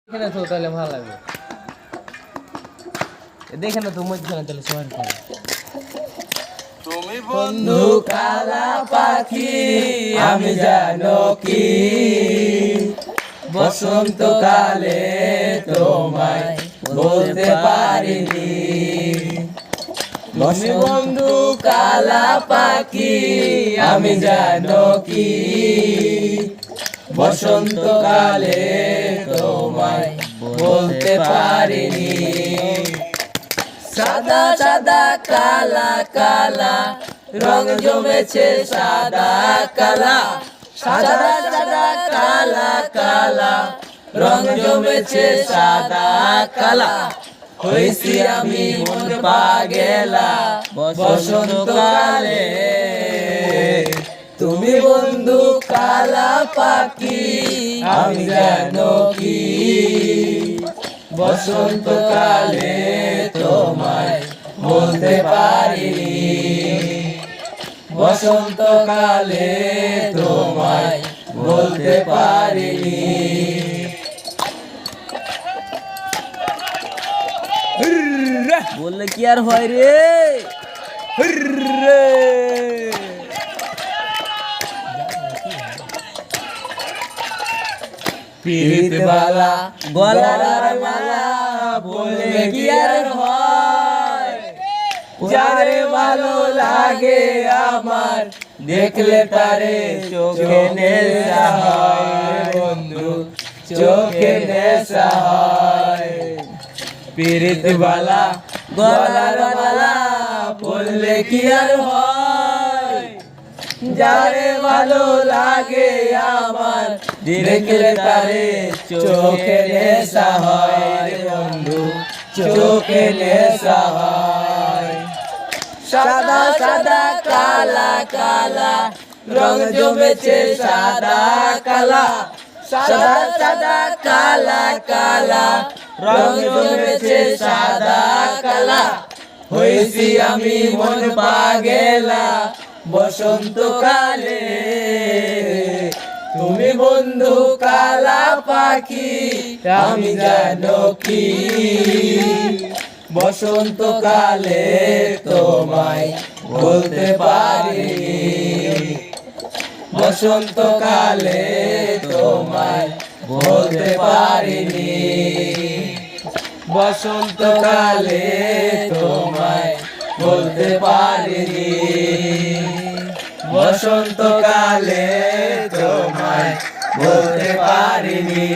এখানে তো তাহলে ভালো লাগবে। দেখে না তো মধ্যখানে তাহলে সবাই খাবে। তুমি বন্ধু কালা পাখি আমি জানো কি বসন্তকালে তোমায় বলতে পারিনি। তুমি বন্ধু কালা পাখি আমি জানো কি বসন্তকালে তোমায় বলতে পারিনি। সাদা সাদা কালা কালা রং জমেছে সাদা কালা, সাদা সাদা কালা কালা রং জমেছে সাদা কালা। হইছি আমি মন পাগেলা বসন্তকালে। তুমি বন্ধু কালা পাখি আমি জানো কি বসন্তকালে তোমায় বলতে পারিনি। বসন্তকালে তোমায় বলতে পারিনি। বললে কি আর হয় রে? পীড়িত বালা গলার মালা বললে কি আর হয়? যারে ভালো লাগে আমার দেখলে তারে চোখে নেশা হয় বন্ধু, চোখে নেশা হয়। পীড়িত বালা গলার মালা বললে কি আর হয়? যারে ভালো লাগে আমার দেখলে তারে চোখে নেশা হয় বন্ধু, চোখে নেশা হয়। সাদা সাদা কালা কালা রং জমেছে সাদা কালা, সাদা সাদা কালা কালা রং জমেছে সাদা কালা। হইছি আমি মন পাগেলা বসন্তকালে। তুমি বন্ধু কালা পাখি আমি জানো কি বসন্তকালে তোমায় বলতে পারিনি। বসন্তকালে তোমায় বলতে পারিনি। বসন্তকালে তোমায় বলতে পারিনি। বসন্তকালে তোমায় বলতে পারিনি।